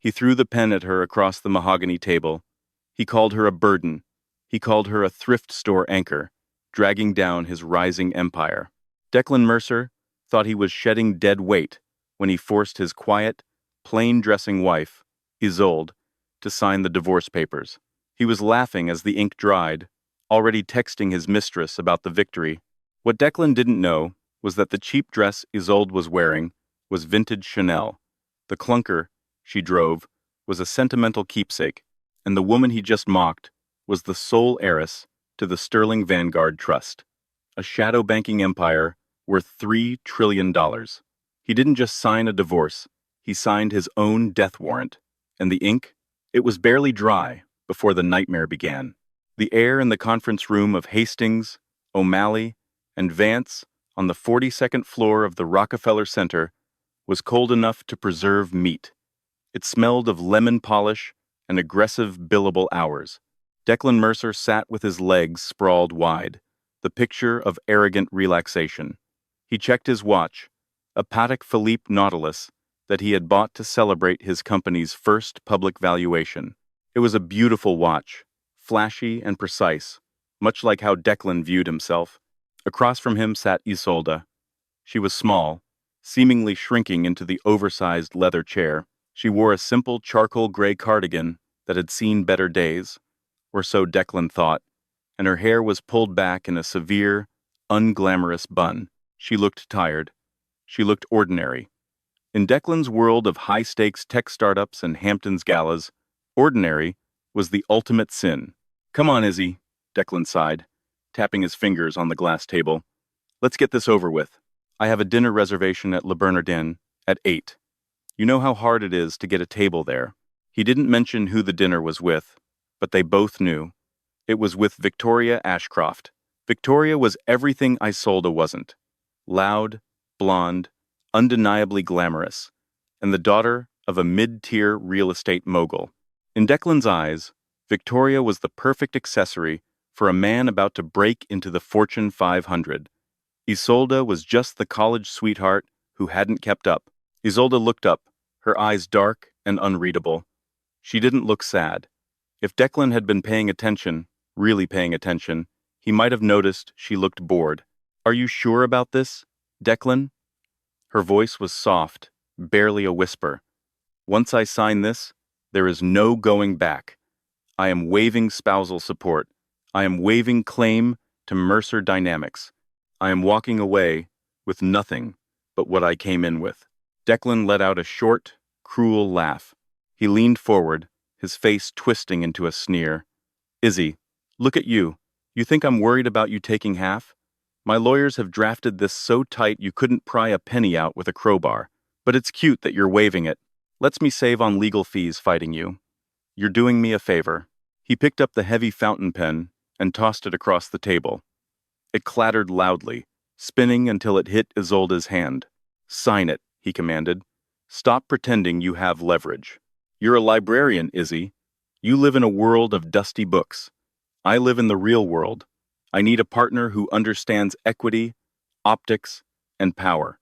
He threw the pen at her across the mahogany table. He called her a burden. He called her a thrift store anchor, dragging down his rising empire. Declan Mercer thought he was shedding dead weight when he forced his quiet, plain-dressing wife, Isolde, to sign the divorce papers. He was laughing as the ink dried, already texting his mistress about the victory. What Declan didn't know was that the cheap dress Isolde was wearing was vintage Chanel. The clunker she drove was a sentimental keepsake, and the woman he just mocked was the sole heiress to the Sterling Vanguard Trust, a shadow banking empire worth $3 trillion. He didn't just sign a divorce, he signed his own death warrant, and the ink, it was barely dry before the nightmare began. The air in the conference room of Hastings, O'Malley, and Vance on the 42nd floor of the Rockefeller Center was cold enough to preserve meat. It smelled of lemon polish and aggressive billable hours. Declan Mercer sat with his legs sprawled wide, the picture of arrogant relaxation. He checked his watch, a Patek Philippe Nautilus that he had bought to celebrate his company's first public valuation. It was a beautiful watch, flashy and precise, much like how Declan viewed himself. Across from him sat Isolda. She was small, seemingly shrinking into the oversized leather chair. She wore a simple charcoal gray cardigan that had seen better days, or so Declan thought, and her hair was pulled back in a severe, unglamorous bun. She looked tired. She looked ordinary. In Declan's world of high-stakes tech startups and Hamptons galas, ordinary was the ultimate sin. "Come on, Izzy," Declan sighed, tapping his fingers on the glass table. "Let's get this over with. I have a dinner reservation at Le Bernardin at 8. You know how hard it is to get a table there." He didn't mention who the dinner was with, but they both knew. It was with Victoria Ashcroft. Victoria was everything Isolda wasn't. Loud, blonde, undeniably glamorous, and the daughter of a mid-tier real estate mogul. In Declan's eyes, Victoria was the perfect accessory for a man about to break into the Fortune 500. Isolda was just the college sweetheart who hadn't kept up. Isolda looked up, her eyes dark and unreadable. She didn't look sad. If Declan had been paying attention, really paying attention, he might have noticed she looked bored. "Are you sure about this, Declan?" Her voice was soft, barely a whisper. "Once I sign this, there is no going back. I am waiving spousal support. I am waiving claim to Mercer Dynamics. I am walking away with nothing but what I came in with." Declan let out a short, cruel laugh. He leaned forward, his face twisting into a sneer. "Izzy, look at you. You think I'm worried about you taking half? My lawyers have drafted this so tight you couldn't pry a penny out with a crowbar. But it's cute that you're waiving it. Lets me save on legal fees fighting you. You're doing me a favor." He picked up the heavy fountain pen and tossed it across the table. It clattered loudly, spinning until it hit Isolda's hand. "Sign it," he commanded. "Stop pretending you have leverage. You're a librarian, Izzy. You live in a world of dusty books. I live in the real world. I need a partner who understands equity, optics, and power.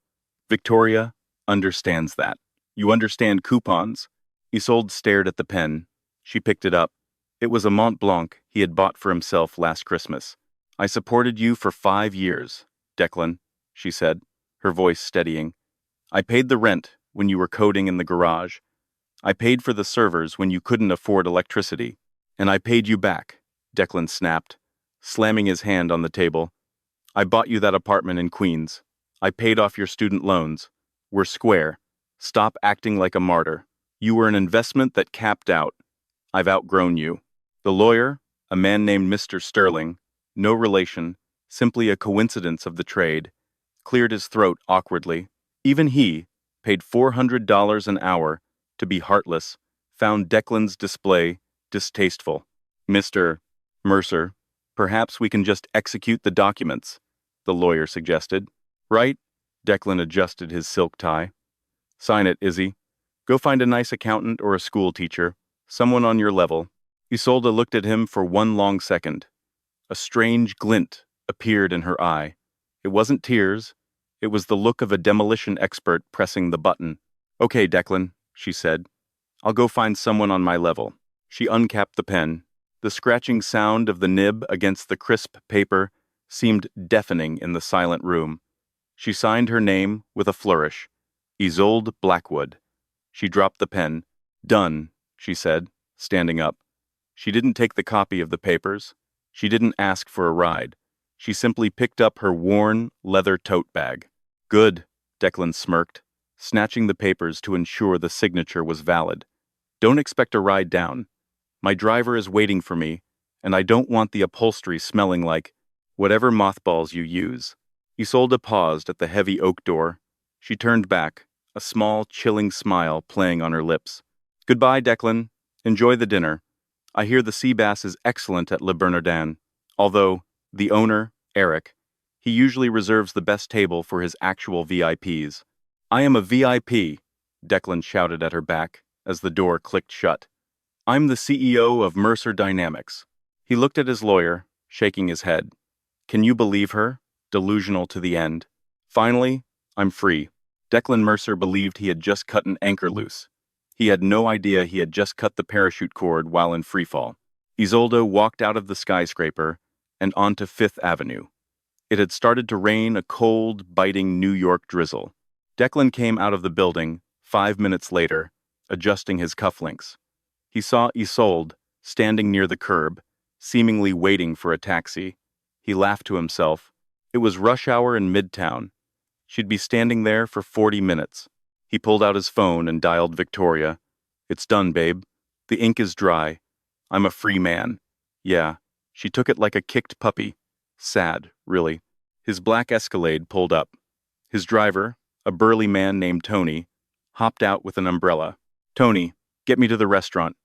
Victoria understands that. You understand coupons." Isolde stared at the pen. She picked it up. It was a Mont Blanc he had bought for himself last Christmas. "I supported you for 5 years, Declan," she said, her voice steadying. "I paid the rent when you were coding in the garage. I paid for the servers when you couldn't afford electricity. And I paid you back," Declan snapped, slamming his hand on the table. "I bought you that apartment in Queens. I paid off your student loans. We're square. Stop acting like a martyr. You were an investment that capped out. I've outgrown you." The lawyer, a man named Mr. Sterling, no relation, simply a coincidence of the trade, cleared his throat awkwardly. Even he, paid $400 an hour to be heartless, found Declan's display distasteful. "Mr. Mercer, perhaps we can just execute the documents," the lawyer suggested. "Right?" Declan adjusted his silk tie. "Sign it, Izzy. Go find a nice accountant or a school teacher, someone on your level." Isolda looked at him for one long second. A strange glint appeared in her eye. It wasn't tears. It was the look of a demolition expert pressing the button. "Okay, Declan," she said. I'll go find someone on my level. She uncapped the pen. The scratching sound of the nib against the crisp paper seemed deafening in the silent room. She signed her name with a flourish. Isolde Blackwood. She dropped the pen. Done, she said, standing up. She didn't take the copy of the papers. She didn't ask for a ride. She simply picked up her worn, leather tote bag. Good, Declan smirked, snatching the papers to ensure the signature was valid. Don't expect a ride down. My driver is waiting for me, and I don't want the upholstery smelling like whatever mothballs you use. Isolda paused at the heavy oak door. She turned back, a small, chilling smile playing on her lips. Goodbye, Declan. Enjoy the dinner. I hear the sea bass is excellent at Le Bernardin, although the owner, Eric, he usually reserves the best table for his actual VIPs. I am a VIP, Declan shouted at her back as the door clicked shut. I'm the CEO of Mercer Dynamics. He looked at his lawyer, shaking his head. Can you believe her? Delusional to the end. Finally, I'm free. Declan Mercer believed he had just cut an anchor loose. He had no idea he had just cut the parachute cord while in freefall. Isolde walked out of the skyscraper and onto Fifth Avenue. It had started to rain a cold, biting New York drizzle. Declan came out of the building 5 minutes later, adjusting his cufflinks. He saw Isolde standing near the curb, seemingly waiting for a taxi. He laughed to himself. It was rush hour in Midtown. She'd be standing there for 40 minutes. He pulled out his phone and dialed Victoria. It's done, babe. The ink is dry. I'm a free man. Yeah, she took it like a kicked puppy. Sad, really. His black Escalade pulled up. His driver, a burly man named Tony, hopped out with an umbrella. Tony, get me to the restaurant.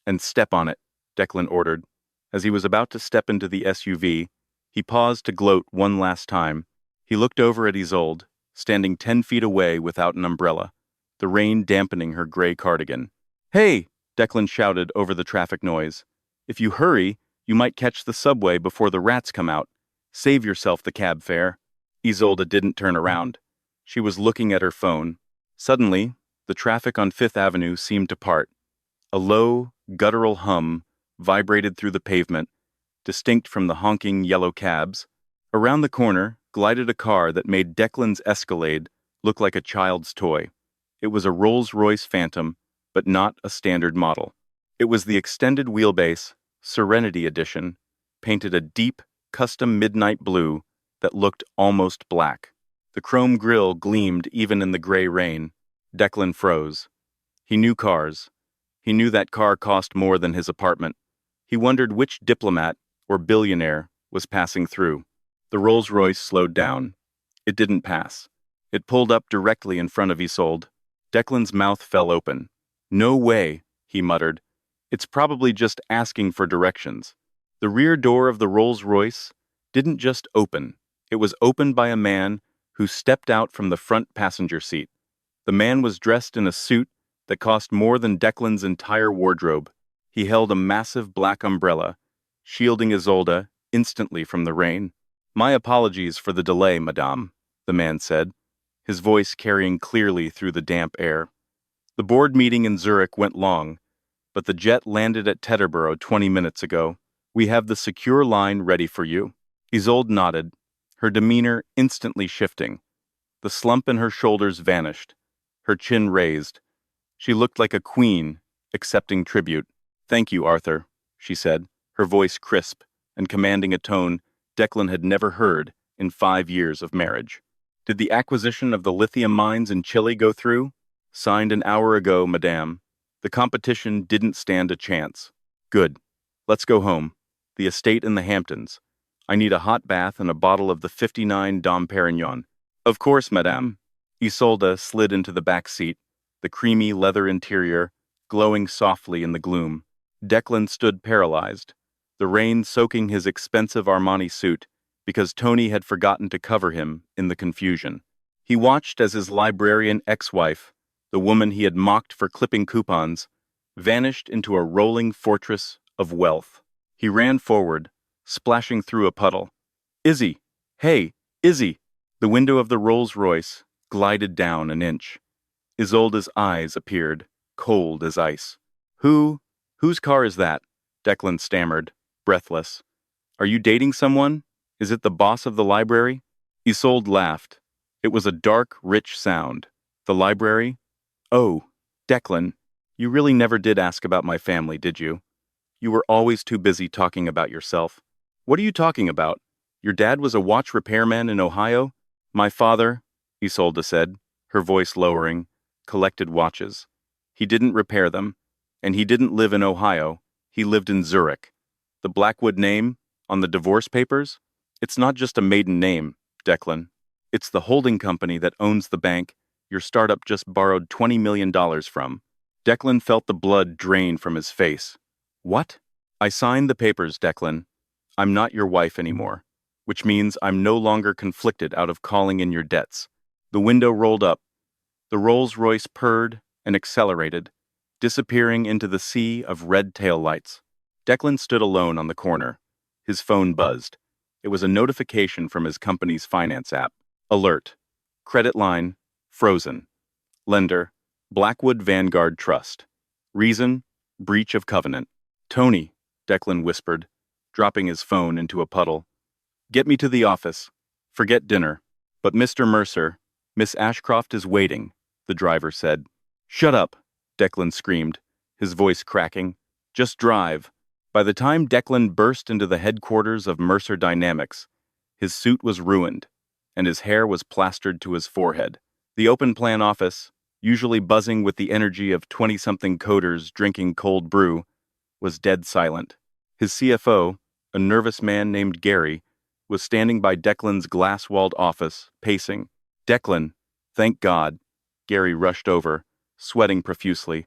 And step on it, Declan ordered. As he was about to step into the SUV, he paused to gloat one last time. He looked over at Isolde, standing 10 feet away without an umbrella, the rain dampening her gray cardigan. Hey, Declan shouted over the traffic noise. If you hurry, you might catch the subway before the rats come out. Save yourself the cab fare. Isolde didn't turn around. She was looking at her phone. Suddenly, the traffic on Fifth Avenue seemed to part. A low, guttural hum vibrated through the pavement, distinct from the honking yellow cabs. Around the corner glided a car that made Declan's Escalade look like a child's toy. It was a Rolls-Royce Phantom, but not a standard model. It was the extended wheelbase, Serenity Edition, painted a deep, custom midnight blue that looked almost black. The chrome grille gleamed even in the gray rain. Declan froze. He knew cars. He knew that car cost more than his apartment. He wondered which diplomat or billionaire was passing through. The Rolls-Royce slowed down. It didn't pass. It pulled up directly in front of Isolde. Declan's mouth fell open. No way, he muttered. It's probably just asking for directions. The rear door of the Rolls-Royce didn't just open. It was opened by a man who stepped out from the front passenger seat. The man was dressed in a suit that cost more than Declan's entire wardrobe. He held a massive black umbrella, shielding Isolde instantly from the rain. My apologies for the delay, madame, the man said, his voice carrying clearly through the damp air. The board meeting in Zurich went long, but the jet landed at Teterboro 20 minutes ago. We have the secure line ready for you. Isolde nodded, her demeanor instantly shifting. The slump in her shoulders vanished, her chin raised. She looked like a queen, accepting tribute. Thank you, Arthur, she said, her voice crisp and commanding a tone Declan had never heard in 5 years of marriage. Did the acquisition of the lithium mines in Chile go through? Signed an hour ago, madame. The competition didn't stand a chance. Good. Let's go home. The estate in the Hamptons. I need a hot bath and a bottle of the 59 Dom Perignon. Of course, madame. Isolde slid into the back seat, the creamy leather interior glowing softly in the gloom. Declan stood paralyzed, the rain soaking his expensive Armani suit because Tony had forgotten to cover him in the confusion. He watched as his librarian ex-wife, the woman he had mocked for clipping coupons, vanished into a rolling fortress of wealth. He ran forward, splashing through a puddle. Izzy! Hey, Izzy! The window of the Rolls-Royce glided down an inch. Isolde's eyes appeared. cold as ice. Whose car is that? Declan stammered, breathless. Are you dating someone? Is it the boss of the library? Isolde laughed. It was a dark, rich sound. The library? Oh, Declan, you really never did ask about my family, did you? You were always too busy talking about yourself. What are you talking about? Your dad was a watch repairman in Ohio? My father, Isolda said, her voice lowering, collected watches. He didn't repair them, and he didn't live in Ohio. He lived in Zurich. The Blackwood name, on the divorce papers? It's not just a maiden name, Declan. It's the holding company that owns the bank your startup just borrowed $20 million from. Declan felt the blood drain from his face. What? I signed the papers, Declan. I'm not your wife anymore, which means I'm no longer conflicted out of calling in your debts. The window rolled up. The Rolls-Royce purred and accelerated, disappearing into the sea of red taillights. Declan stood alone on the corner. His phone buzzed. It was a notification from his company's finance app. Alert. Credit line, frozen. Lender, Blackwood Vanguard Trust. Reason, breach of covenant. Tony, Declan whispered, dropping his phone into a puddle. Get me to the office. Forget dinner. But Mr. Mercer, Miss Ashcroft is waiting, the driver said. Shut up, Declan screamed, his voice cracking. Just drive. By the time Declan burst into the headquarters of Mercer Dynamics, his suit was ruined, and his hair was plastered to his forehead. The open-plan office, usually buzzing with the energy of 20-something coders drinking cold brew, was dead silent. His CFO, a nervous man named Gary, was standing by Declan's glass-walled office, pacing. Declan, thank God. Gary rushed over, sweating profusely.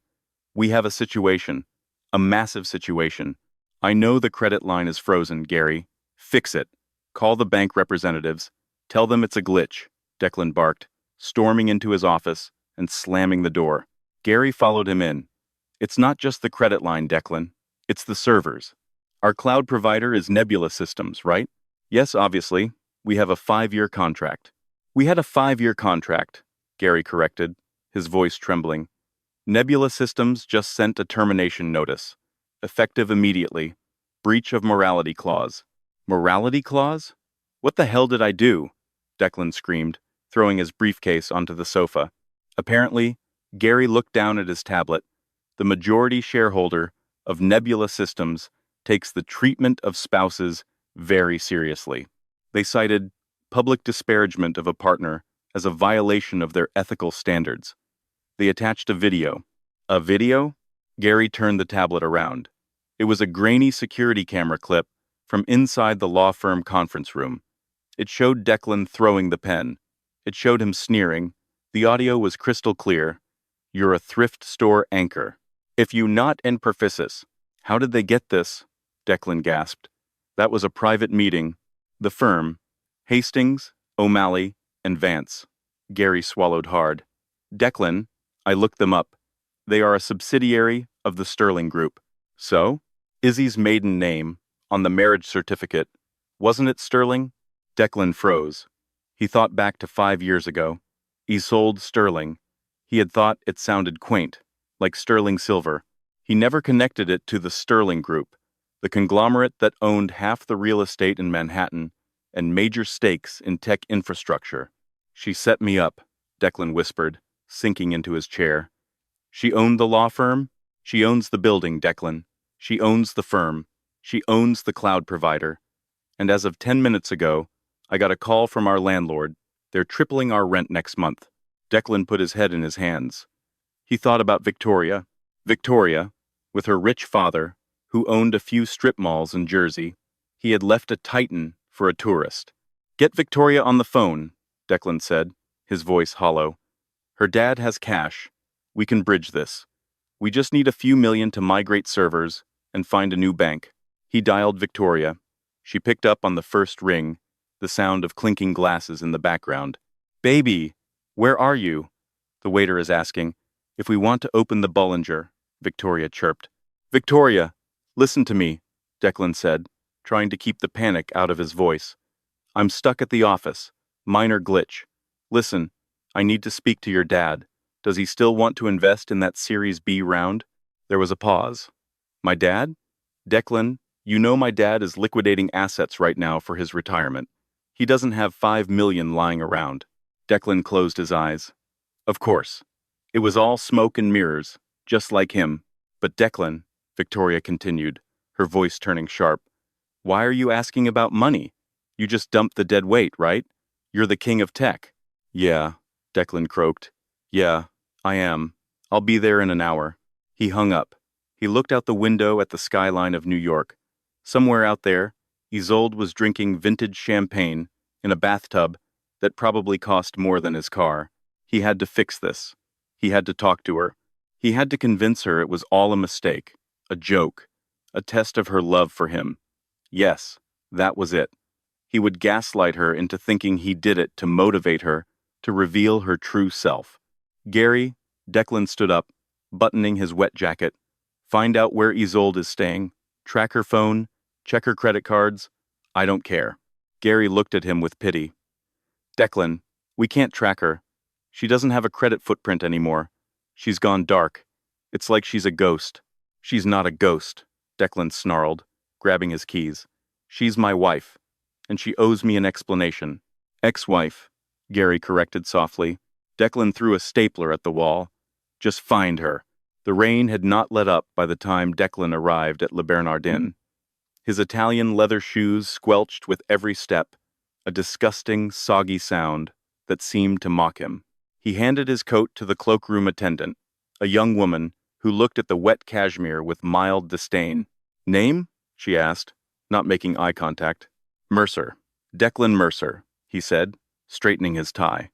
We have a situation. A massive situation. I know the credit line is frozen, Gary. Fix it. Call the bank representatives. Tell them it's a glitch, Declan barked, storming into his office and slamming the door. Gary followed him in. It's not just the credit line, Declan. It's the servers. Our cloud provider is Nebula Systems, right? Yes, obviously. We have a 5-year contract. We had a 5-year contract, Gary corrected, his voice trembling. Nebula Systems just sent a termination notice. Effective immediately. Breach of morality clause. Morality clause? What the hell did I do? Declan screamed, throwing his briefcase onto the sofa. Apparently, Gary looked down at his tablet. The majority shareholder of Nebula Systems takes the treatment of spouses very seriously. They cited public disparagement of a partner as a violation of their ethical standards. They attached a video. A video? Gary turned the tablet around. It was a grainy security camera clip from inside the law firm conference room. It showed Declan throwing the pen. It showed him sneering. The audio was crystal clear. You're a thrift store anchor. If you not in perficis. How did they get this? Declan gasped. That was a private meeting. The firm, Hastings, O'Malley, and Vance. Gary swallowed hard. Declan, I looked them up. They are a subsidiary of the Sterling Group. So? Izzy's maiden name, on the marriage certificate. Wasn't it Sterling? Declan froze. He thought back to 5 years ago. Isolde Sterling. He had thought it sounded quaint, like sterling silver. He never connected it to the Sterling Group, the conglomerate that owned half the real estate in Manhattan and major stakes in tech infrastructure. She set me up, Declan whispered, sinking into his chair. She owned the law firm? She owns the building, Declan. She owns the firm. She owns the cloud provider. And as of 10 minutes ago, I got a call from our landlord. They're tripling our rent next month. Declan put his head in his hands. He thought about Victoria. Victoria, with her rich father, who owned a few strip malls in Jersey. He had left a titan for a tourist. Get Victoria on the phone, Declan said, his voice hollow. Her dad has cash. We can bridge this. We just need a few million to migrate servers and find a new bank. He dialed Victoria. She picked up on the first ring, the sound of clinking glasses in the background. Baby, where are you? The waiter is asking. If we want to open the Bollinger, Victoria chirped. Victoria, listen to me, Declan said, trying to keep the panic out of his voice. I'm stuck at the office. Minor glitch. Listen, I need to speak to your dad. Does he still want to invest in that Series B round? There was a pause. My dad? Declan, you know my dad is liquidating assets right now for his retirement. He doesn't have 5 million lying around. Declan closed his eyes. Of course. It was all smoke and mirrors, just like him. But Declan, Victoria continued, her voice turning sharp, why are you asking about money? You just dumped the dead weight, right? You're the king of tech. Yeah, Declan croaked. Yeah, I am. I'll be there in an hour. He hung up. He looked out the window at the skyline of New York. Somewhere out there, Isolde was drinking vintage champagne in a bathtub that probably cost more than his car. He had to fix this. He had to talk to her. He had to convince her it was all a mistake, a joke, a test of her love for him. Yes, that was it. He would gaslight her into thinking he did it to motivate her, to reveal her true self. Gary, Declan stood up, buttoning his wet jacket. Find out where Isolde is staying. Track her phone. Check her credit cards. I don't care. Gary looked at him with pity. Declan, we can't track her. She doesn't have a credit footprint anymore. She's gone dark. It's like she's a ghost. She's not a ghost, Declan snarled, grabbing his keys. She's my wife, and she owes me an explanation. Ex-wife, Gary corrected softly. Declan threw a stapler at the wall. Just find her. The rain had not let up by the time Declan arrived at Le Bernardin. His Italian leather shoes squelched with every step, a disgusting, soggy sound that seemed to mock him. He handed his coat to the cloakroom attendant, a young woman who looked at the wet cashmere with mild disdain. Name? She asked, not making eye contact. Mercer. Declan Mercer, he said, straightening his tie.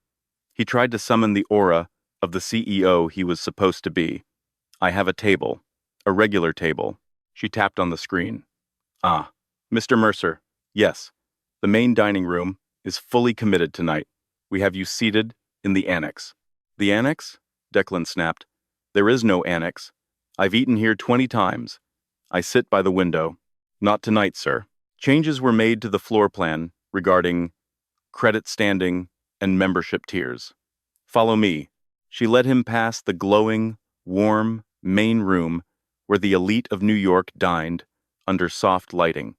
He tried to summon the aura of the CEO he was supposed to be. I have a table. A regular table. She tapped on the screen. Ah, Mr. Mercer. Yes. The main dining room is fully committed tonight. We have you seated in the annex. The annex? Declan snapped. There is no annex. I've eaten here 20 times. I sit by the window. Not tonight, sir. Changes were made to the floor plan regarding credit standing and membership tiers. Follow me. She led him past the glowing, warm, main room where the elite of New York dined under soft lighting.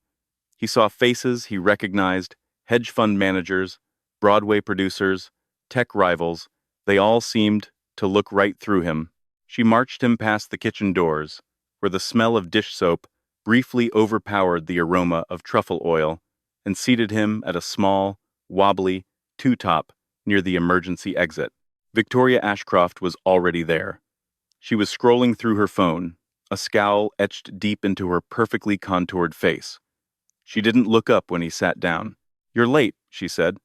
He saw faces he recognized, hedge fund managers, Broadway producers, tech rivals. They all seemed to look right through him. She marched him past the kitchen doors, where the smell of dish soap briefly overpowered the aroma of truffle oil, and seated him at a small, wobbly, two-top near the emergency exit. Victoria Ashcroft was already there. She was scrolling through her phone, a scowl etched deep into her perfectly contoured face. She didn't look up when he sat down. You're late, she said,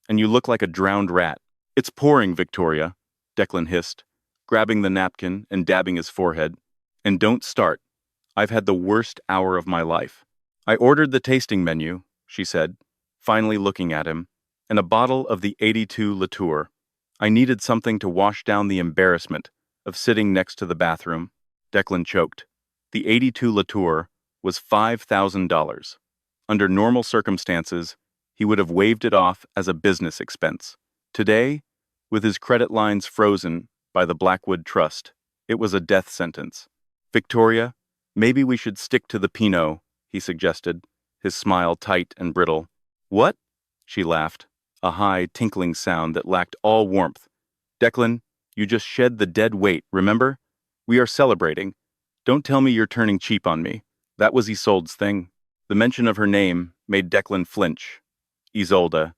and you look like a drowned rat. It's pouring, Victoria, Declan hissed, grabbing the napkin and dabbing his forehead. And don't start. I've had the worst hour of my life. I ordered the tasting menu, she said, finally looking at him, and a bottle of the 82 Latour. I needed something to wash down the embarrassment of sitting next to the bathroom. Declan choked. The 82 Latour was $5,000. Under normal circumstances, he would have waved it off as a business expense. Today, with his credit lines frozen by the Blackwood Trust, it was a death sentence. Victoria, maybe we should stick to the Pinot, he suggested, his smile tight and brittle. What? She laughed, a high, tinkling sound that lacked all warmth. Declan, you just shed the dead weight, remember? We are celebrating. Don't tell me you're turning cheap on me. That was Isolde's thing. The mention of her name made Declan flinch. Isolda,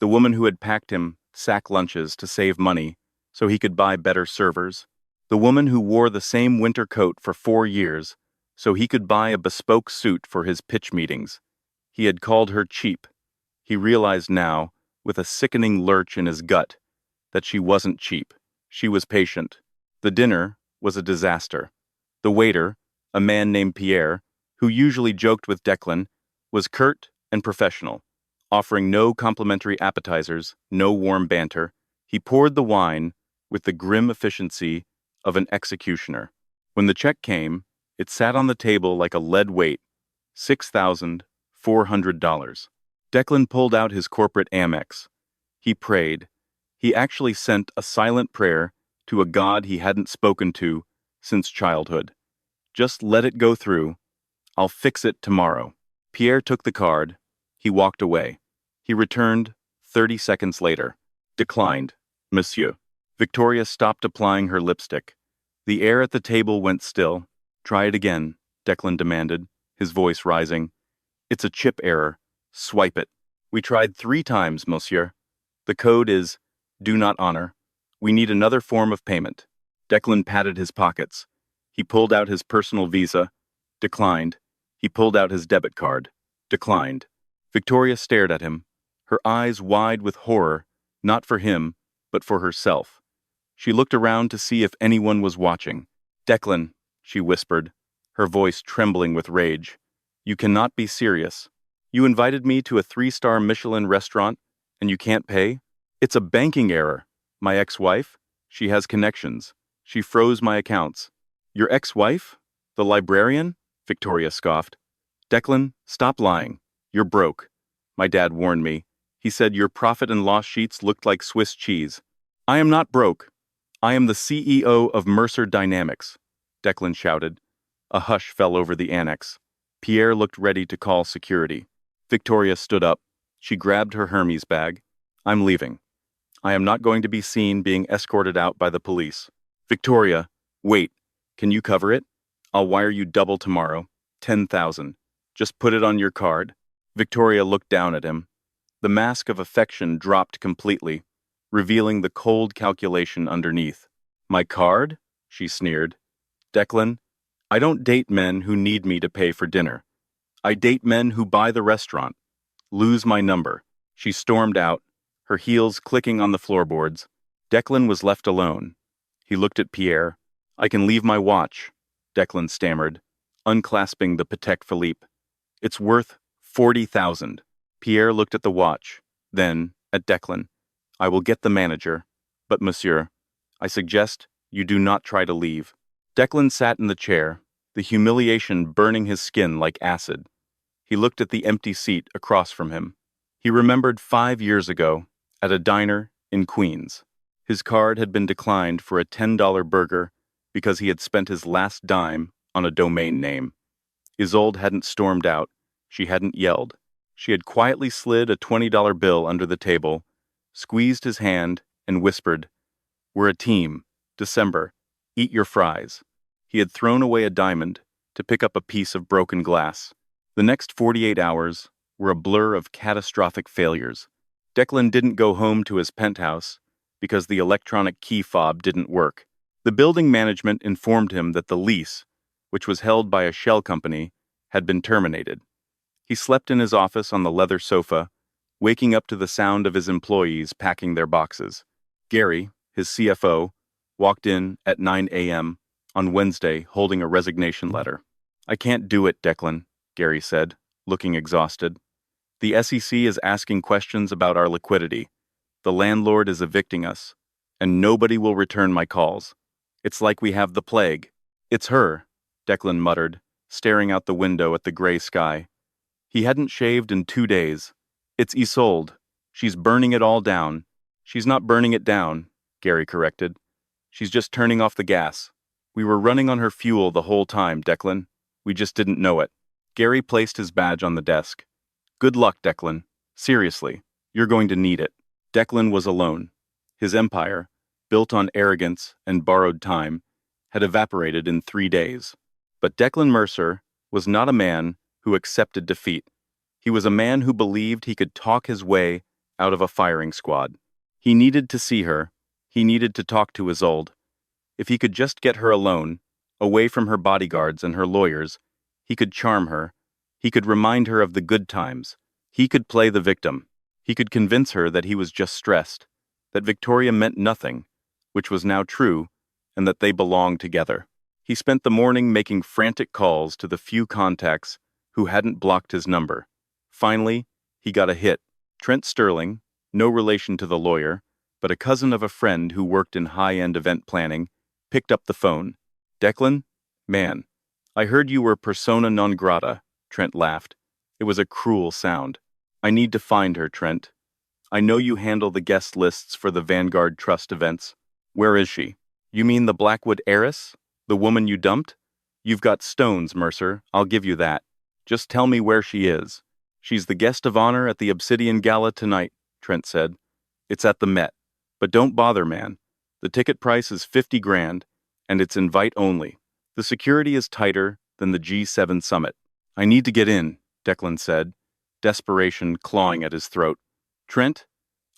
the woman who had packed him sack lunches to save money so he could buy better servers. The woman who wore the same winter coat for 4 years so he could buy a bespoke suit for his pitch meetings. He had called her cheap. He realized now, with a sickening lurch in his gut, that she wasn't cheap. She was patient. The dinner was a disaster. The waiter, a man named Pierre, who usually joked with Declan, was curt and professional, offering no complimentary appetizers, no warm banter. He poured the wine with the grim efficiency of an executioner. When the check came, it sat on the table like a lead weight, $6,400. Declan pulled out his corporate Amex. He prayed. He actually sent a silent prayer to a god he hadn't spoken to since childhood. Just let it go through. I'll fix it tomorrow. Pierre took the card. He walked away. He returned 30 seconds later. Declined, monsieur. Victoria stopped applying her lipstick. The air at the table went still. Try it again, Declan demanded, his voice rising. It's a chip error. Swipe it. We tried 3 times, monsieur. The code is do not honor. We need another form of payment. Declan patted his pockets. He pulled out his personal visa. Declined. He pulled out his debit card. Declined. Victoria stared at him, her eyes wide with horror, not for him, but for herself. She looked around to see if anyone was watching. Declan, she whispered, her voice trembling with rage. You cannot be serious. You invited me to a 3-star Michelin restaurant, and you can't pay? It's a banking error. My ex-wife? She has connections. She froze my accounts. Your ex-wife? The librarian? Victoria scoffed. Declan, stop lying. You're broke. My dad warned me. He said your profit and loss sheets looked like Swiss cheese. I am not broke. I am the CEO of Mercer Dynamics, Declan shouted. A hush fell over the annex. Pierre looked ready to call security. Victoria stood up. She grabbed her Hermes bag. I'm leaving. I am not going to be seen being escorted out by the police. Victoria, wait. Can you cover it? I'll wire you double tomorrow. 10,000. Just put it on your card. Victoria looked down at him. The mask of affection dropped completely, revealing the cold calculation underneath. My card? She sneered. Declan, I don't date men who need me to pay for dinner. I date men who buy the restaurant. Lose my number. She stormed out, her heels clicking on the floorboards. Declan was left alone. He looked at Pierre. I can leave my watch, Declan stammered, unclasping the Patek Philippe. It's worth 40,000. Pierre looked at the watch, then at Declan. I will get the manager, but monsieur, I suggest you do not try to leave. Declan sat in the chair, the humiliation burning his skin like acid. He looked at the empty seat across from him. He remembered 5 years ago, at a diner in Queens. His card had been declined for a $10 burger because he had spent his last dime on a domain name. Isolde hadn't stormed out. She hadn't yelled. She had quietly slid a $20 bill under the table, squeezed his hand, and whispered, We're a team. December. Eat your fries. He had thrown away a diamond to pick up a piece of broken glass. The next 48 hours were a blur of catastrophic failures. Declan didn't go home to his penthouse because the electronic key fob didn't work. The building management informed him that the lease, which was held by a shell company, had been terminated. He slept in his office on the leather sofa, waking up to the sound of his employees packing their boxes. Gary, his CFO, walked in at 9 a.m. on Wednesday holding a resignation letter. I can't do it, Declan, Gary said, looking exhausted. The SEC is asking questions about our liquidity. The landlord is evicting us, and nobody will return my calls. It's like we have the plague. It's her, Declan muttered, staring out the window at the gray sky. He hadn't shaved in 2 days. It's Isolde. She's burning it all down. She's not burning it down, Gary corrected. She's just turning off the gas. We were running on her fuel the whole time, Declan. We just didn't know it. Gary placed his badge on the desk. Good luck, Declan. Seriously, you're going to need it. Declan was alone. His empire, built on arrogance and borrowed time, had evaporated in 3 days. But Declan Mercer was not a man who accepted defeat. He was a man who believed he could talk his way out of a firing squad. He needed to see her. He needed to talk to Isolde. If he could just get her alone, away from her bodyguards and her lawyers, he could charm her. He could remind her of the good times. He could play the victim. He could convince her that he was just stressed, that Victoria meant nothing, which was now true, and that they belonged together. He spent the morning making frantic calls to the few contacts who hadn't blocked his number. Finally, he got a hit. Trent Sterling, no relation to the lawyer, but a cousin of a friend who worked in high-end event planning, picked up the phone. Declan? Man, I heard you were persona non grata, Trent laughed. It was a cruel sound. I need to find her, Trent. I know you handle the guest lists for the Vanguard Trust events. Where is she? You mean the Blackwood heiress? The woman you dumped? You've got stones, Mercer, I'll give you that. Just tell me where she is. She's the guest of honor at the Obsidian Gala tonight, Trent said. It's at the Met. But don't bother, man. The ticket price is 50 grand, and it's invite only. The security is tighter than the G7 summit. I need to get in, Declan said, desperation clawing at his throat. Trent,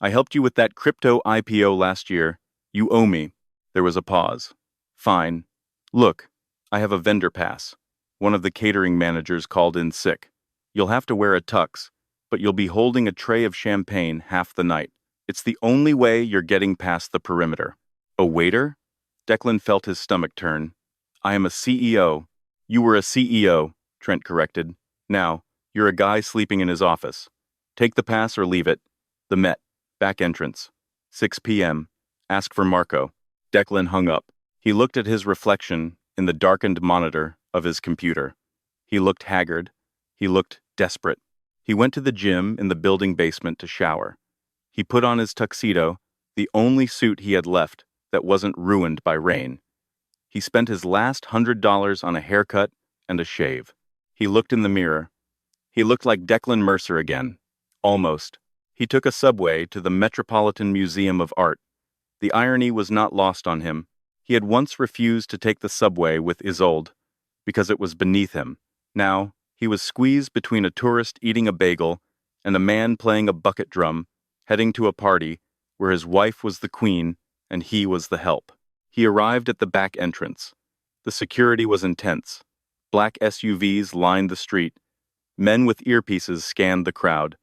I helped you with that crypto IPO last year. You owe me. There was a pause. Fine. Look, I have a vendor pass. One of the catering managers called in sick. You'll have to wear a tux, but you'll be holding a tray of champagne half the night. It's the only way you're getting past the perimeter. A waiter? Declan felt his stomach turn. I am a CEO. You were a CEO, Trent corrected. Now, you're a guy sleeping in his office. Take the pass or leave it. The Met. Back entrance. 6 p.m. Ask for Marco. Declan hung up. He looked at his reflection in the darkened monitor of his computer. He looked haggard. He looked desperate. He went to the gym in the building basement to shower. He put on his tuxedo, the only suit he had left that wasn't ruined by rain. He spent his last $100 on a haircut and a shave. He looked in the mirror. He looked like Declan Mercer again. Almost. He took a subway to the Metropolitan Museum of Art. The irony was not lost on him. He had once refused to take the subway with Isolda because it was beneath him. Now, he was squeezed between a tourist eating a bagel and a man playing a bucket drum, heading to a party where his wife was the queen and he was the help. He arrived at the back entrance. The security was intense. Black SUVs lined the street. Men with earpieces scanned the crowd.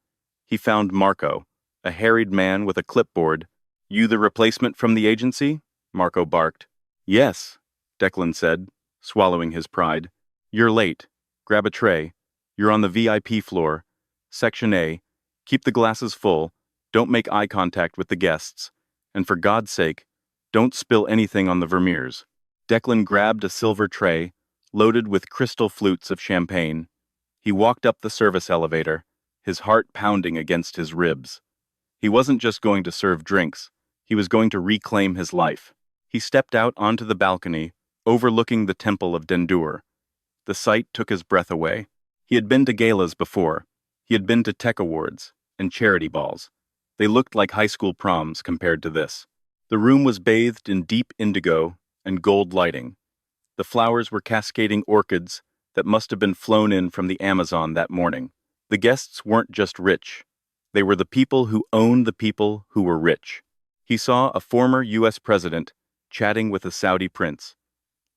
He found Marco, a harried man with a clipboard. You the replacement from the agency? Marco barked. Yes, Declan said, swallowing his pride. You're late. Grab a tray. You're on the VIP floor. Section A. Keep the glasses full. Don't make eye contact with the guests. And for God's sake, don't spill anything on the Vermeers. Declan grabbed a silver tray, loaded with crystal flutes of champagne. He walked up the service elevator, his heart pounding against his ribs. He wasn't just going to serve drinks. He was going to reclaim his life. He stepped out onto the balcony, overlooking the Temple of Dendur. The sight took his breath away. He had been to galas before. He had been to tech awards and charity balls. They looked like high school proms compared to this. The room was bathed in deep indigo and gold lighting. The flowers were cascading orchids that must have been flown in from the Amazon that morning. The guests weren't just rich. They were the people who owned the people who were rich. He saw a former U.S. president chatting with a Saudi prince.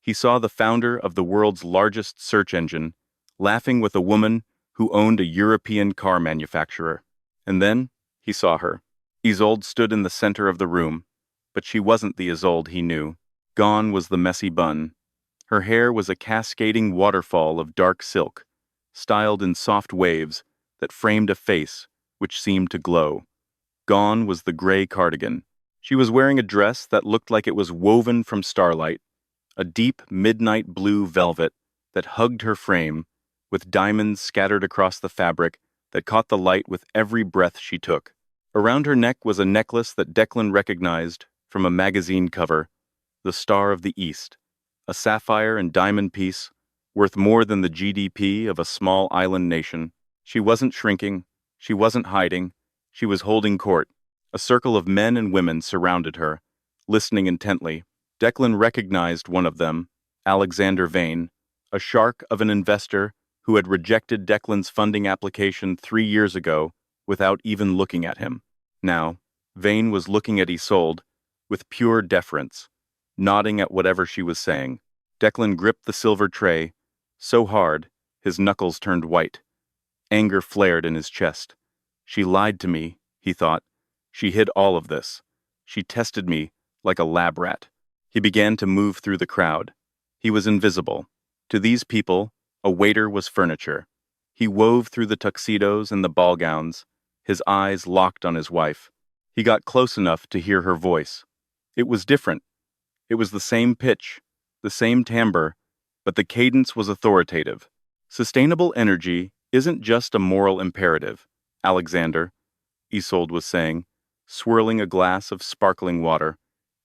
He saw the founder of the world's largest search engine laughing with a woman who owned a European car manufacturer. And then he saw her. Isolde stood in the center of the room, but she wasn't the Isolde he knew. Gone was the messy bun. Her hair was a cascading waterfall of dark silk, styled in soft waves that framed a face which seemed to glow. Gone was the gray cardigan. She was wearing a dress that looked like it was woven from starlight, a deep midnight blue velvet that hugged her frame, with diamonds scattered across the fabric that caught the light with every breath she took. Around her neck was a necklace that Declan recognized from a magazine cover, the Star of the East, a sapphire and diamond piece worth more than the GDP of a small island nation. She wasn't shrinking, she wasn't hiding, she was holding court. A circle of men and women surrounded her, listening intently. Declan recognized one of them, Alexander Vane, a shark of an investor who had rejected Declan's funding application 3 years ago without even looking at him. Now, Vane was looking at Isolde with pure deference, nodding at whatever she was saying. Declan gripped the silver tray so hard his knuckles turned white. Anger flared in his chest. She lied to me, he thought. She hid all of this. She tested me like a lab rat. He began to move through the crowd. He was invisible. To these people, a waiter was furniture. He wove through the tuxedos and the ball gowns, his eyes locked on his wife. He got close enough to hear her voice. It was different. It was the same pitch, the same timbre, but the cadence was authoritative. Sustainable energy isn't just a moral imperative, Alexander, Isolde was saying, swirling a glass of sparkling water.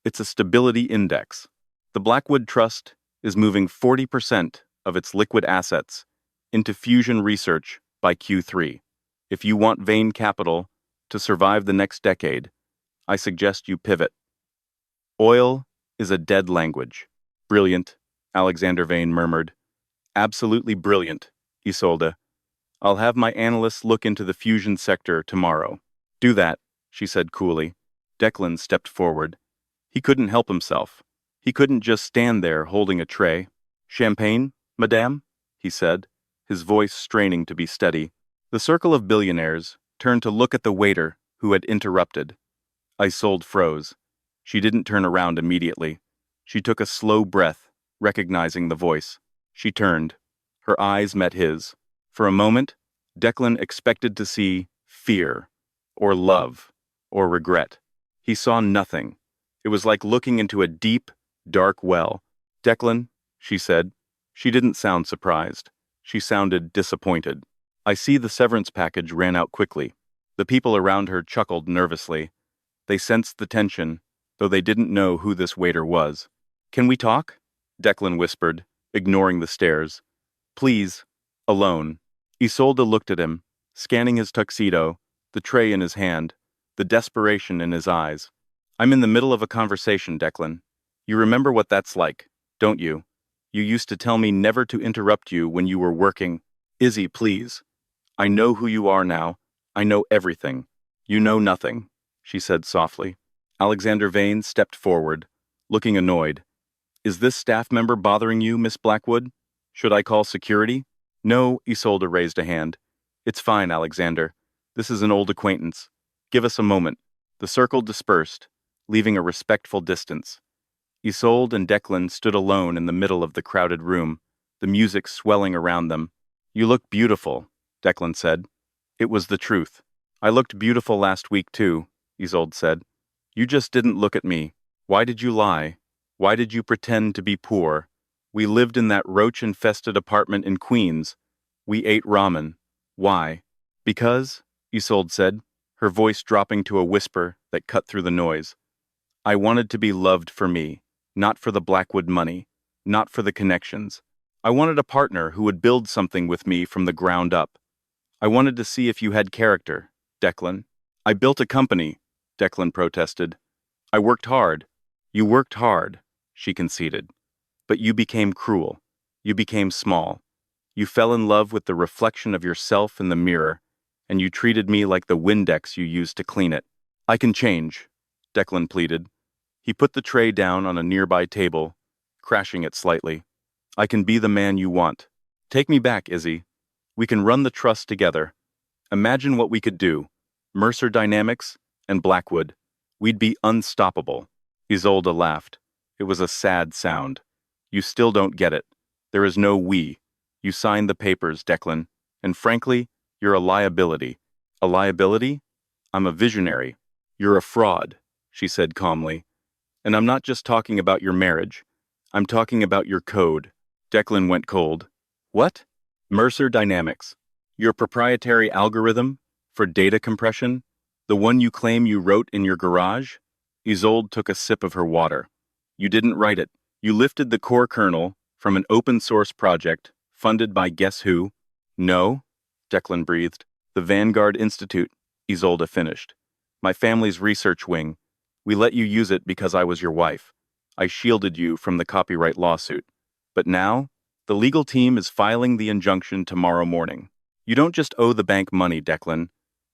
It's a stability index. The Blackwood Trust is moving 40% of its liquid assets into fusion research by Q3. If you want Vane Capital to survive the next decade, I suggest you pivot. Oil is a dead language. Brilliant, Alexander Vane murmured. Absolutely brilliant, Isolda. I'll have my analysts look into the fusion sector tomorrow. Do that, she said coolly. Declan stepped forward. He couldn't help himself. He couldn't just stand there holding a tray. Champagne, madame? He said, his voice straining to be steady. The circle of billionaires turned to look at the waiter who had interrupted. Isolde froze. She didn't turn around immediately. She took a slow breath, recognizing the voice. She turned. Her eyes met his. For a moment, Declan expected to see fear, or love, or regret. He saw nothing. It was like looking into a deep, dark well. Declan, she said. She didn't sound surprised. She sounded disappointed. I see the severance package ran out quickly. The people around her chuckled nervously. They sensed the tension, though they didn't know who this waiter was. Can we talk? Declan whispered, ignoring the stares. Please, alone. Isolda looked at him, scanning his tuxedo, the tray in his hand, the desperation in his eyes. I'm in the middle of a conversation, Declan. You remember what that's like, don't you? You used to tell me never to interrupt you when you were working. Izzy, please. I know who you are now. I know everything. You know nothing, she said softly. Alexander Vane stepped forward, looking annoyed. Is this staff member bothering you, Miss Blackwood? Should I call security? No, Isolda raised a hand. It's fine, Alexander. This is an old acquaintance. Give us a moment. The circle dispersed, leaving a respectful distance. Isolde and Declan stood alone in the middle of the crowded room, the music swelling around them. You look beautiful, Declan said. It was the truth. I looked beautiful last week too, Isolde said. You just didn't look at me. Why did you lie? Why did you pretend to be poor? We lived in that roach-infested apartment in Queens. We ate ramen. Why? Because, Isolde said, her voice dropping to a whisper that cut through the noise. I wanted to be loved for me, not for the Blackwood money, not for the connections. I wanted a partner who would build something with me from the ground up. I wanted to see if you had character, Declan. I built a company, Declan protested. I worked hard. You worked hard, she conceded. But you became cruel. You became small. You fell in love with the reflection of yourself in the mirror, and you treated me like the Windex you used to clean it. I can change, Declan pleaded. He put the tray down on a nearby table, crashing it slightly. I can be the man you want. Take me back, Izzy. We can run the trust together. Imagine what we could do. Mercer Dynamics and Blackwood. We'd be unstoppable. Isolda laughed. It was a sad sound. You still don't get it. There is no we. You signed the papers, Declan. And frankly, you're a liability. A liability? I'm a visionary. You're a fraud, she said calmly. And I'm not just talking about your marriage. I'm talking about your code. Declan went cold. What? Mercer Dynamics. Your proprietary algorithm for data compression? The one you claim you wrote in your garage? Isolde took a sip of her water. You didn't write it. You lifted the core kernel from an open-source project funded by guess who? No, Declan breathed. The Vanguard Institute, Isolda finished. My family's research wing. We let you use it because I was your wife. I shielded you from the copyright lawsuit. But now, the legal team is filing the injunction tomorrow morning. You don't just owe the bank money, Declan.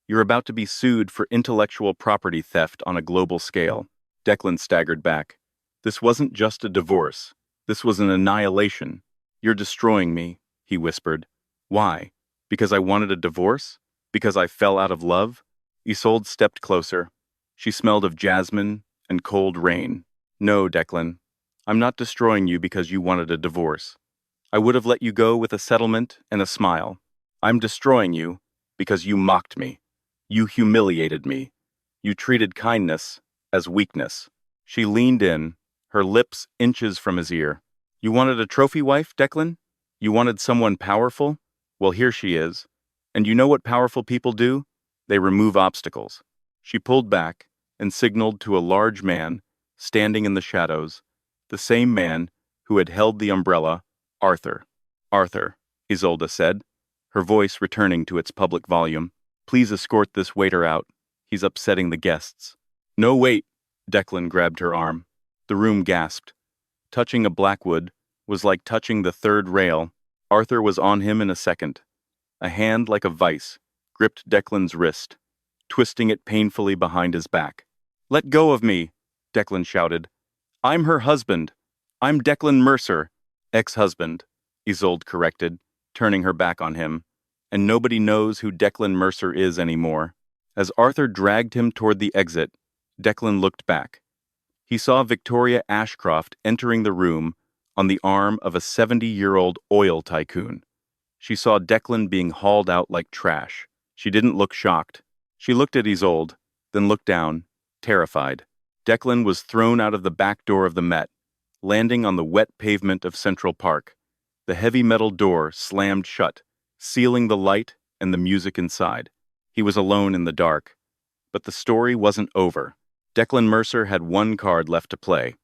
You're about to be sued for intellectual property theft on a global scale. Declan staggered back. This wasn't just a divorce. This was an annihilation. You're destroying me, he whispered. Why? Because I wanted a divorce? Because I fell out of love? Isolde stepped closer. She smelled of jasmine and cold rain. No, Declan. I'm not destroying you because you wanted a divorce. I would have let you go with a settlement and a smile. I'm destroying you because you mocked me. You humiliated me. You treated kindness as weakness. She leaned in, her lips inches from his ear. You wanted a trophy wife, Declan? You wanted someone powerful? Well, here she is. And you know what powerful people do? They remove obstacles. She pulled back and signaled to a large man, standing in the shadows. The same man who had held the umbrella, Arthur. Arthur, Isolda said, her voice returning to its public volume. Please escort this waiter out. He's upsetting the guests. No, wait. Declan grabbed her arm. The room gasped. Touching a Blackwood was like touching the third rail. Arthur was on him in a second. A hand like a vice gripped Declan's wrist, twisting it painfully behind his back. Let go of me, Declan shouted. I'm her husband. I'm Declan Mercer. Ex-husband, Isolde corrected, turning her back on him. And nobody knows who Declan Mercer is anymore. As Arthur dragged him toward the exit, Declan looked back. He saw Victoria Ashcroft entering the room on the arm of a 70-year-old oil tycoon. She saw Declan being hauled out like trash. She didn't look shocked. She looked at Isolde, then looked down, terrified. Declan was thrown out of the back door of the Met, landing on the wet pavement of Central Park. The heavy metal door slammed shut, sealing the light and the music inside. He was alone in the dark. But the story wasn't over. Declan Mercer had one card left to play,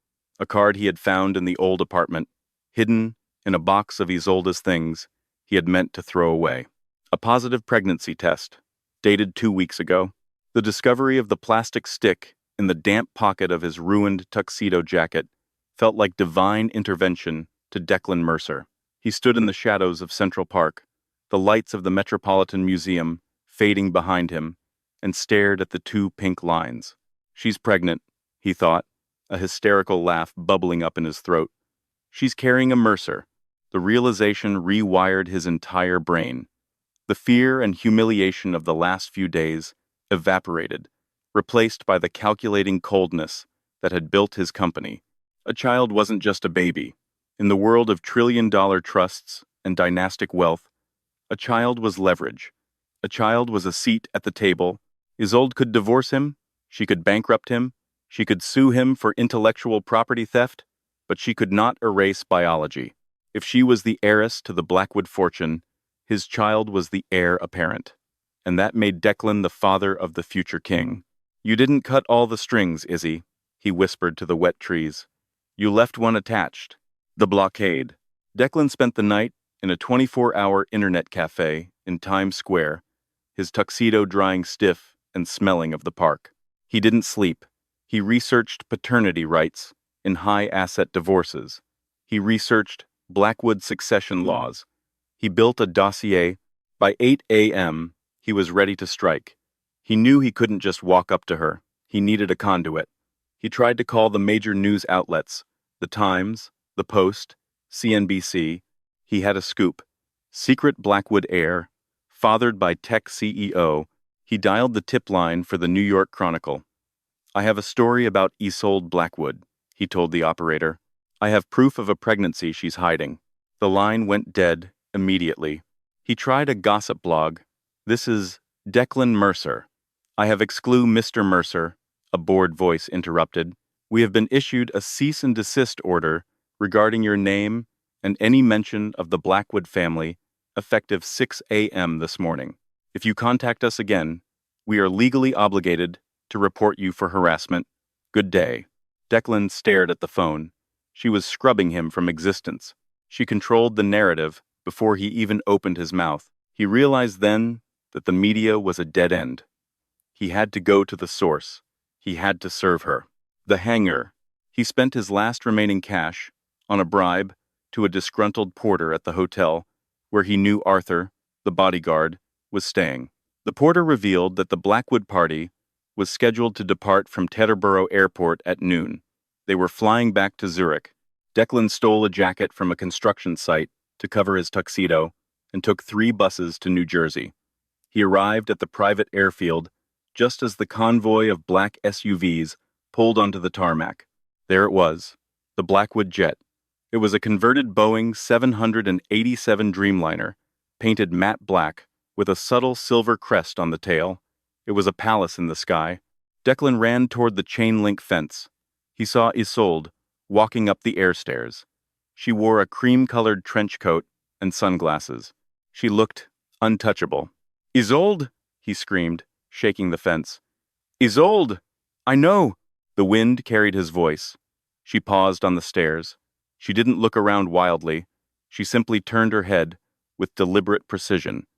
a card he had found in the old apartment, hidden in a box of Isolda's things he had meant to throw away. A positive pregnancy test, dated 2 weeks ago. The discovery of the plastic stick in the damp pocket of his ruined tuxedo jacket felt like divine intervention to Declan Mercer. He stood in the shadows of Central Park, the lights of the Metropolitan Museum fading behind him, and stared at the 2 pink lines. She's pregnant, he thought, a hysterical laugh bubbling up in his throat. She's carrying a Mercer. The realization rewired his entire brain. The fear and humiliation of the last few days evaporated, replaced by the calculating coldness that had built his company. A child wasn't just a baby. In the world of trillion-dollar trusts and dynastic wealth, a child was leverage. A child was a seat at the table. Isolde could divorce him, she could bankrupt him, she could sue him for intellectual property theft, but she could not erase biology. If she was the heiress to the Blackwood fortune, his child was the heir apparent. And that made Declan the father of the future king. You didn't cut all the strings, Izzy, he whispered to the wet trees. You left one attached. The blockade. Declan spent the night in a 24-hour internet cafe in Times Square, his tuxedo drying stiff and smelling of the park. He didn't sleep. He researched paternity rights in high-asset divorces. He researched Blackwood succession laws. He built a dossier. By 8 a.m., he was ready to strike. He knew he couldn't just walk up to her. He needed a conduit. He tried to call the major news outlets, the Times, the Post, CNBC. He had a scoop. Secret Blackwood heir, fathered by tech CEO. He dialed the tip line for the New York Chronicle. I have a story about Isolde Blackwood, he told the operator. I have proof of a pregnancy she's hiding. The line went dead immediately. He tried a gossip blog. This is Declan Mercer. I have exclude Mr. Mercer, a bored voice interrupted. We have been issued a cease and desist order regarding your name and any mention of the Blackwood family, effective 6 a.m. this morning. If you contact us again, we are legally obligated to report you for harassment. Good day. Declan stared at the phone. She was scrubbing him from existence. She controlled the narrative before he even opened his mouth. He realized then that the media was a dead end. He had to go to the source. He had to serve her. The hanger. He spent his last remaining cash on a bribe to a disgruntled porter at the hotel where he knew Arthur, the bodyguard, was staying. The porter revealed that the Blackwood party was scheduled to depart from Teterboro Airport at noon. They were flying back to Zurich. Declan stole a jacket from a construction site to cover his tuxedo and took 3 buses to New Jersey. He arrived at the private airfield just as the convoy of black SUVs pulled onto the tarmac. There it was, the Blackwood jet. It was a converted Boeing 787 Dreamliner, painted matte black with a subtle silver crest on the tail. It was a palace in the sky. Declan ran toward the chain-link fence. He saw Isolde walking up the air stairs. She wore a cream-colored trench coat and sunglasses. She looked untouchable. Isolde, he screamed, shaking the fence. Isolde! I know! The wind carried his voice. She paused on the stairs. She didn't look around wildly. She simply turned her head with deliberate precision.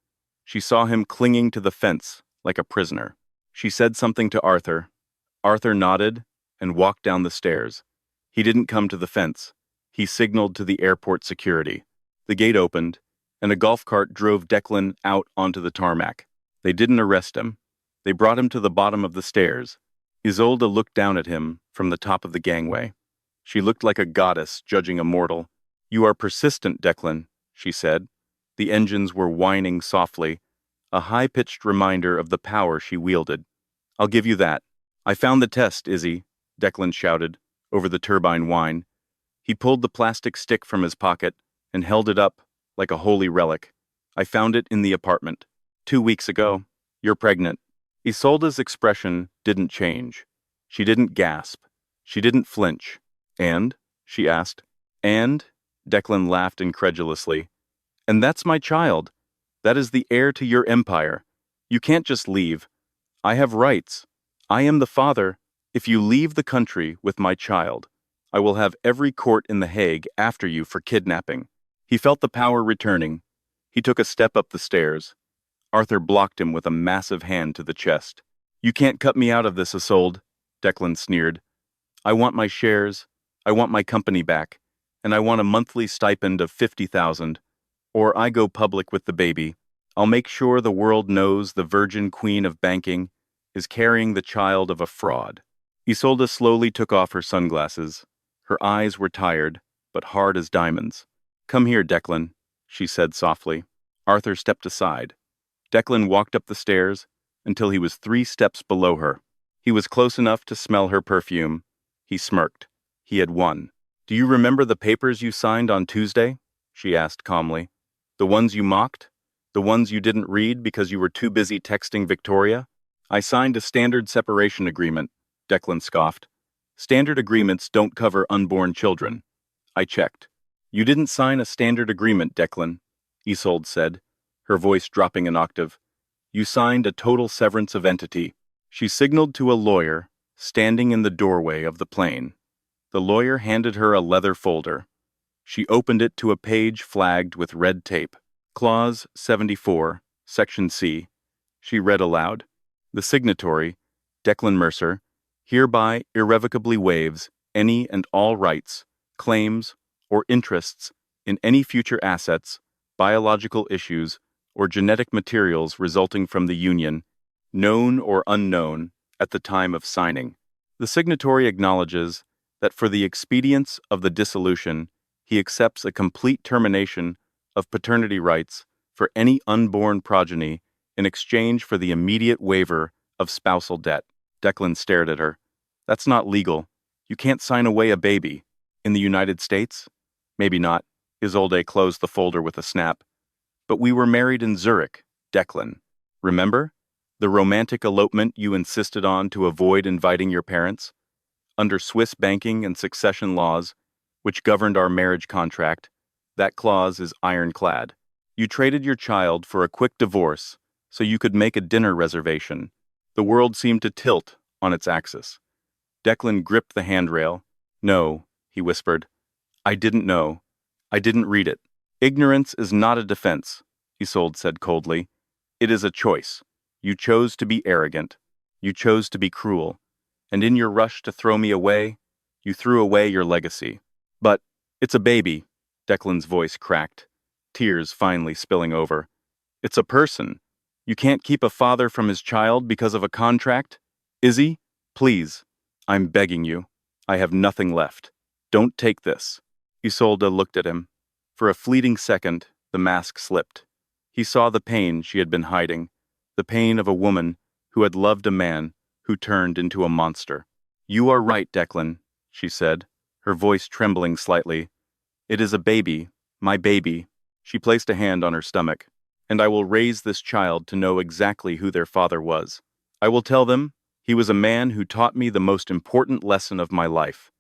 She saw him clinging to the fence like a prisoner. She said something to Arthur. Arthur nodded and walked down the stairs. He didn't come to the fence. He signaled to the airport security. The gate opened, and a golf cart drove Declan out onto the tarmac. They didn't arrest him. They brought him to the bottom of the stairs. Isolda looked down at him from the top of the gangway. She looked like a goddess judging a mortal. "You are persistent, Declan," she said. The engines were whining softly, a high-pitched reminder of the power she wielded. "I'll give you that." "I found the test, Izzy," Declan shouted, over the turbine whine. He pulled the plastic stick from his pocket and held it up like a holy relic. "I found it in the apartment. 2 weeks ago. You're pregnant." Isolda's expression didn't change. She didn't gasp. She didn't flinch. "And?" she asked. "And?" Declan laughed incredulously. "And that's my child. That is the heir to your empire. You can't just leave. I have rights. I am the father. If you leave the country with my child, I will have every court in The Hague after you for kidnapping." He felt the power returning. He took a step up the stairs. Arthur blocked him with a massive hand to the chest. "You can't cut me out of this, Isolde," Declan sneered. "I want my shares, I want my company back, and I want a monthly stipend of 50,000. Or I go public with the baby. I'll make sure the world knows the virgin queen of banking is carrying the child of a fraud." Isolda slowly took off her sunglasses. Her eyes were tired, but hard as diamonds. "Come here, Declan," she said softly. Arthur stepped aside. Declan walked up the stairs until he was 3 steps below her. He was close enough to smell her perfume. He smirked. He had won. "Do you remember the papers you signed on Tuesday?" she asked calmly. "The ones you mocked? The ones you didn't read because you were too busy texting Victoria?" "I signed a standard separation agreement," Declan scoffed. "Standard agreements don't cover unborn children." I checked. "You didn't sign a standard agreement, Declan," Isolde said, her voice dropping an octave. "You signed a total severance of entity." She signaled to a lawyer standing in the doorway of the plane. The lawyer handed her a leather folder. She opened it to a page flagged with red tape. Clause 74, Section C. She read aloud. "The signatory, Declan Mercer, hereby irrevocably waives any and all rights, claims, or interests in any future assets, biological issues, or genetic materials resulting from the union, known or unknown, at the time of signing." The signatory acknowledges that for the expedience of the dissolution, he accepts a complete termination of paternity rights for any unborn progeny in exchange for the immediate waiver of spousal debt. Declan stared at her. "That's not legal. You can't sign away a baby. In the United States?" "Maybe not." Isolde closed the folder with a snap. "But we were married in Zurich, Declan. Remember? The romantic elopement you insisted on to avoid inviting your parents? Under Swiss banking and succession laws, which governed our marriage contract, that clause is ironclad. You traded your child for a quick divorce so you could make a dinner reservation. The world seemed to tilt on its axis." Declan gripped the handrail. "No," he whispered. "I didn't know. I didn't read it." "Ignorance is not a defense," Isolde said coldly. "It is a choice. You chose to be arrogant. You chose to be cruel. And in your rush to throw me away, you threw away your legacy." "But it's a baby," Declan's voice cracked, tears finally spilling over. "It's a person. You can't keep a father from his child because of a contract? Izzy, please, I'm begging you. I have nothing left. Don't take this." Isolde looked at him. For a fleeting second, the mask slipped. He saw the pain she had been hiding, the pain of a woman who had loved a man who turned into a monster. "You are right, Declan," she said, her voice trembling slightly. "It is a baby, my baby." She placed a hand on her stomach. "And I will raise this child to know exactly who their father was. I will tell them he was a man who taught me the most important lesson of my life,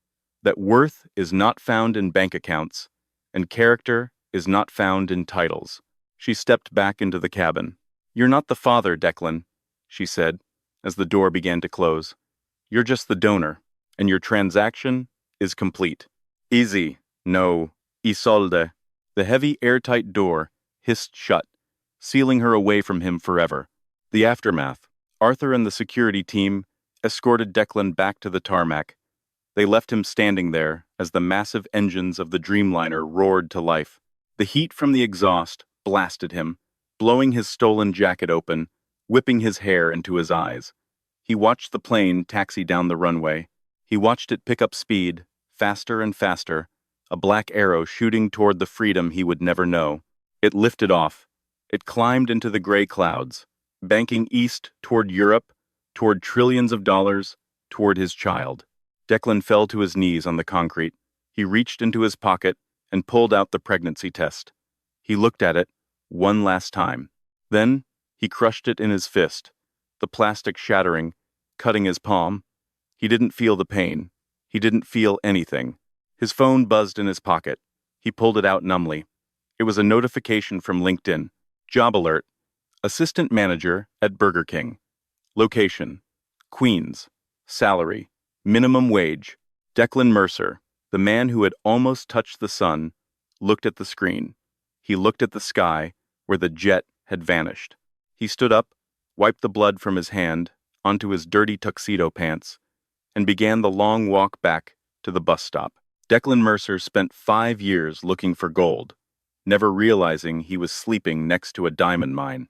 that worth is not found in bank accounts, and character is not found in titles." She stepped back into the cabin. "You're not the father, Declan," she said, as the door began to close. "You're just the donor, and your transaction is complete. Easy. No. Isolda. The heavy, airtight door hissed shut, sealing her away from him forever. The aftermath. Arthur and the security team escorted Declan back to the tarmac. They left him standing there as the massive engines of the Dreamliner roared to life. The heat from the exhaust blasted him, blowing his stolen jacket open, whipping his hair into his eyes. He watched the plane taxi down the runway. He watched it pick up speed, faster and faster, a black arrow shooting toward the freedom he would never know. It lifted off. It climbed into the gray clouds, banking east toward Europe, toward trillions of dollars, toward his child. Declan fell to his knees on the concrete. He reached into his pocket and pulled out the pregnancy test. He looked at it one last time. Then he crushed it in his fist, the plastic shattering, cutting his palm. He didn't feel the pain. He didn't feel anything. His phone buzzed in his pocket. He pulled it out numbly. It was a notification from LinkedIn. Job alert. Assistant manager at Burger King. Location: Queens. Salary: minimum wage. Declan Mercer, the man who had almost touched the sun, looked at the screen. He looked at the sky, where the jet had vanished. He stood up, wiped the blood from his hand onto his dirty tuxedo pants, and began the long walk back to the bus stop. Declan Mercer spent 5 years looking for gold, never realizing he was sleeping next to a diamond mine.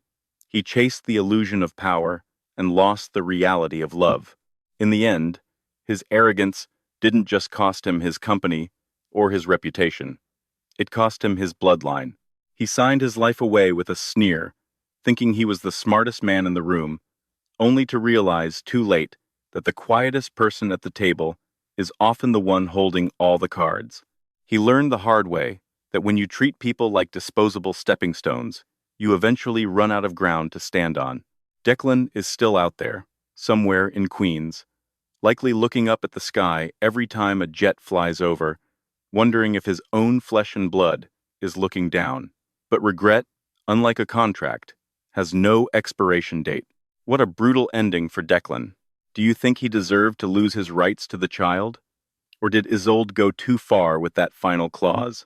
He chased the illusion of power and lost the reality of love. In the end, his arrogance didn't just cost him his company or his reputation. It cost him his bloodline. He signed his life away with a sneer, thinking he was the smartest man in the room, only to realize too late that the quietest person at the table is often the one holding all the cards. He learned the hard way that when you treat people like disposable stepping stones, you eventually run out of ground to stand on. Declan is still out there, somewhere in Queens, likely looking up at the sky every time a jet flies over, wondering if his own flesh and blood is looking down. But regret, unlike a contract, has no expiration date. What a brutal ending for Declan. Do you think he deserved to lose his rights to the child? Or did Isolde go too far with that final clause?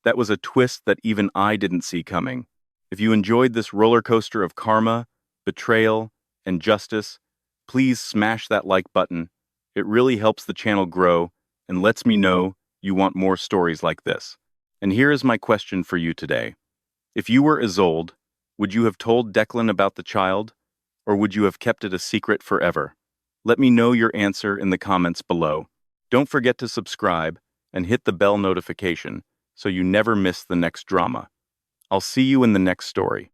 That was a twist that even I didn't see coming. If you enjoyed this roller coaster of karma, betrayal, and justice, please smash that like button. It really helps the channel grow and lets me know you want more stories like this. And here is my question for you today. If you were Isolde, would you have told Declan about the child, or would you have kept it a secret forever? Let me know your answer in the comments below. Don't forget to subscribe and hit the bell notification so you never miss the next drama. I'll see you in the next story.